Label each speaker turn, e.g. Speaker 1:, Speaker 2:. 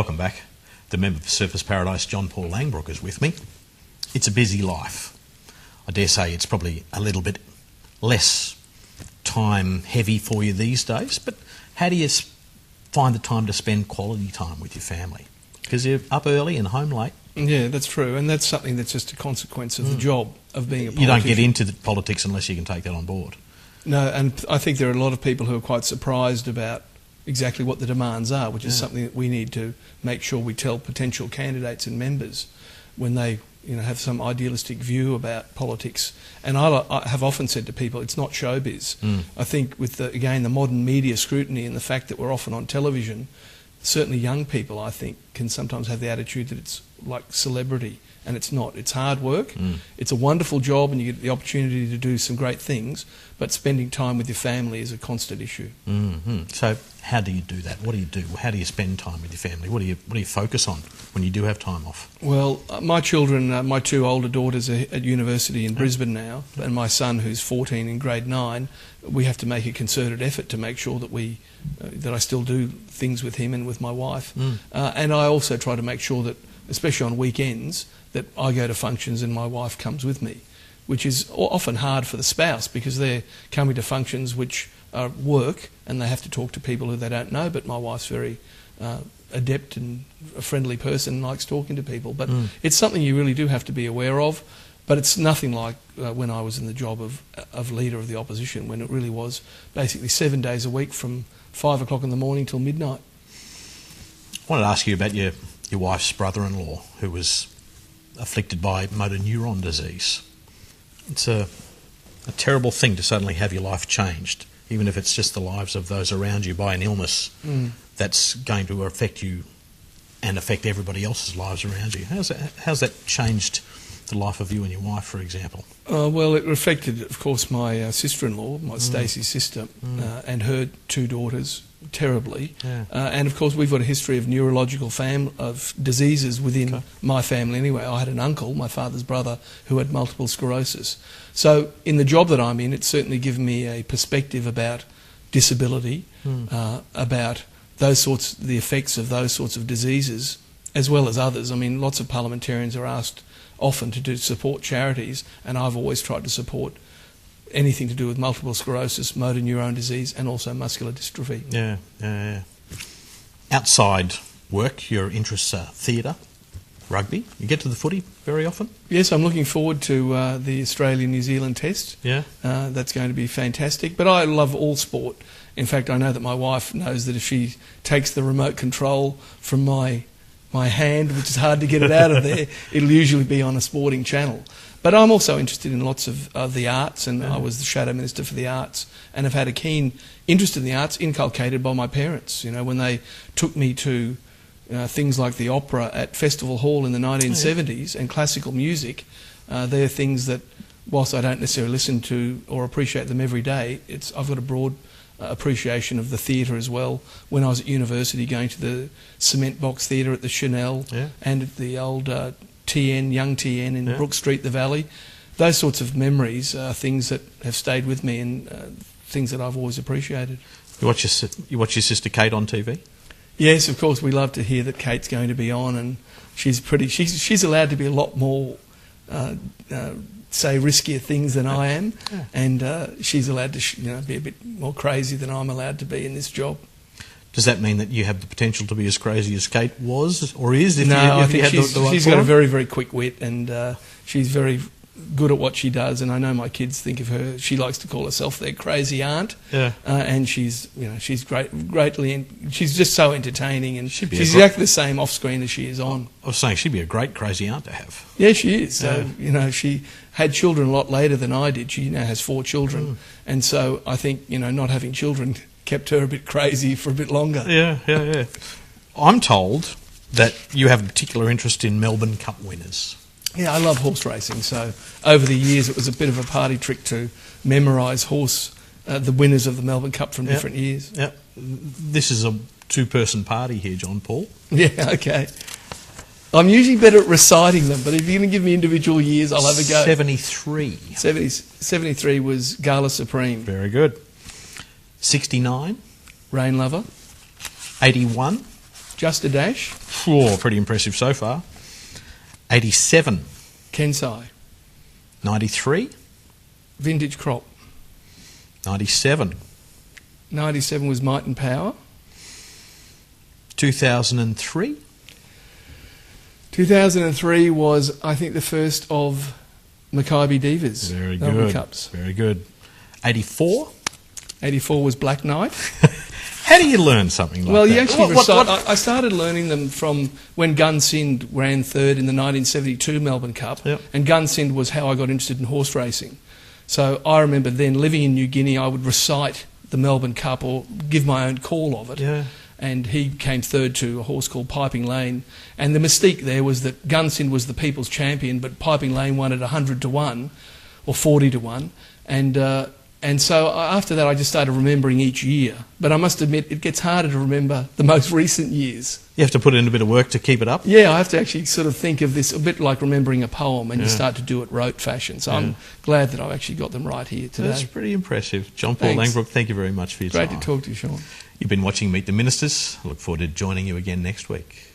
Speaker 1: Welcome back. The member for Surfers Paradise, John-Paul Langbroek, is with me. It's a busy life. I dare say it's probably a little bit less time heavy for you these days, but how do you find the time to spend quality time with your family? Because you're up early and home late.
Speaker 2: Yeah, that's true, and that's something that's just a consequence of the job of being a politician.
Speaker 1: You don't get into the politics unless you can take that on board.
Speaker 2: No, and I think there are a lot of people who are quite surprised about exactly what the demands are, which is something that we need to make sure we tell potential candidates and members when they have some idealistic view about politics. And I have often said to people, it's not showbiz. I think with, the modern media scrutiny and the fact that we're often on television, certainly young people, I think, can sometimes have the attitude that it's like celebrity, and it's not. It's hard work. It's a wonderful job, and you get the opportunity to do some great things, but spending time with your family is a constant issue.
Speaker 1: So how do you do that? What do you do? How do you spend time with your family? What do you focus on when you do have time off?
Speaker 2: Well, my children, my two older daughters are at university in Brisbane now, and my son, who's 14 in grade 9, we have to make a concerted effort to make sure that that I still do things with him and with my wife. And I also try to make sure that, especially on weekends, that I go to functions and my wife comes with me, which is often hard for the spouse because they're coming to functions which are work and they have to talk to people who they don't know, but my wife's very adept and a friendly person and likes talking to people. But it's something you really do have to be aware of, but it's nothing like when I was in the job of leader of the opposition, when it really was basically 7 days a week from 5 o'clock in the morning till midnight.
Speaker 1: I wanted to ask you about your wife's brother-in-law who was afflicted by motor neuron disease. It's a terrible thing to suddenly have your life changed, even if it's just the lives of those around you by an illness that's going to affect you and affect everybody else's lives around you. How's that changed the life of you and your wife, for example?
Speaker 2: Well, it affected, of course, my sister-in-law, my Stacey's sister, and her two daughters terribly. And of course, we've got a history of neurological of diseases within my family anyway. I had an uncle, my father's brother, who had multiple sclerosis. So in the job that I'm in, it's certainly given me a perspective about disability, about the effects of those sorts of diseases, as well as others. I mean, lots of parliamentarians are asked often to support charities, and I've always tried to support anything to do with multiple sclerosis, motor neuron disease, and also muscular dystrophy.
Speaker 1: Yeah. Outside work, your interests are theatre, rugby. You get to the footy very often?
Speaker 2: Yes, I'm looking forward to the Australia-New Zealand test. That's going to be fantastic. But I love all sport. In fact, I know that my wife knows that if she takes the remote control from my hand, which is hard to get it out of there, it'll usually be on a sporting channel. But I'm also interested in lots of the arts, and I was the Shadow Minister for the Arts, and have had a keen interest in the arts inculcated by my parents. When they took me to things like the opera at Festival Hall in the 1970s and classical music, they're things that, whilst I don't necessarily listen to or appreciate them every day, I've got a broad appreciation of the theatre as well. When I was at university, going to the Cement Box Theatre at the Chanel and at the old Young TN in Brook Street, the Valley. Those sorts of memories are things that have stayed with me and things that I've always appreciated.
Speaker 1: You watch your sister Kate on TV?
Speaker 2: Yes, of course. We love to hear that Kate's going to be on, and she's allowed to be a lot more say riskier things than I am, and she's allowed to be a bit more crazy than I'm allowed to be in this job.
Speaker 1: Does that mean that you have the potential to be as crazy as Kate was or is?
Speaker 2: I think she's got a very, very quick wit, and she's very good at what she does. And I know my kids think of her. She likes to call herself their crazy aunt. And she's she's just so entertaining, and she's exactly the same off screen as she is on.
Speaker 1: I was saying she'd be a great crazy aunt to have.
Speaker 2: Yeah, she is. So she had children a lot later than I did. She now has 4 children, and so I think not having children kept her a bit crazy for a bit longer.
Speaker 1: Yeah. I'm told that you have a particular interest in Melbourne Cup winners.
Speaker 2: Yeah, I love horse racing. So over the years, it was a bit of a party trick to memorise the winners of the Melbourne Cup from different years.
Speaker 1: Yeah. This is a 2-person party here, John-Paul.
Speaker 2: Yeah, okay. I'm usually better at reciting them, but if you're going to give me individual years, I'll have a go.
Speaker 1: 73.
Speaker 2: 73 was Gala Supreme.
Speaker 1: Very good. 69.
Speaker 2: Rain Lover.
Speaker 1: 81.
Speaker 2: Just a dash.
Speaker 1: Oh, pretty impressive so far. 87.
Speaker 2: Kensai.
Speaker 1: 93.
Speaker 2: Vintage crop.
Speaker 1: 97.
Speaker 2: 97 was Might and Power.
Speaker 1: 2003.
Speaker 2: 2003 was, I think, the first of Maccabi Divas.
Speaker 1: Very
Speaker 2: Melbourne
Speaker 1: good.
Speaker 2: Cups.
Speaker 1: Very good. 84.
Speaker 2: 84 was Black Knight.
Speaker 1: How do you learn something like
Speaker 2: well,
Speaker 1: that?
Speaker 2: You actually I started learning them from when Gun Sind ran third in the 1972 Melbourne Cup,
Speaker 1: yep.
Speaker 2: and Gun Sind was how I got interested in horse racing. So I remember then living in New Guinea, I would recite the Melbourne Cup or give my own call of it.
Speaker 1: Yeah.
Speaker 2: And he came third to a horse called Piping Lane. And the mystique there was that Gun Sind was the people's champion, but Piping Lane won at 100 to 1 or 40 to 1. And so after that, I just started remembering each year. But I must admit, it gets harder to remember the most recent years.
Speaker 1: You have to put in a bit of work to keep it up?
Speaker 2: Yeah, I have to actually sort of think of this a bit like remembering a poem, and you start to do it rote fashion. So I'm glad that I've actually got them right here today.
Speaker 1: That's pretty impressive. John-Paul Langbroek, thank you very much for your time.
Speaker 2: Great to talk to you, Shaun.
Speaker 1: You've been watching Meet the Ministers. I look forward to joining you again next week.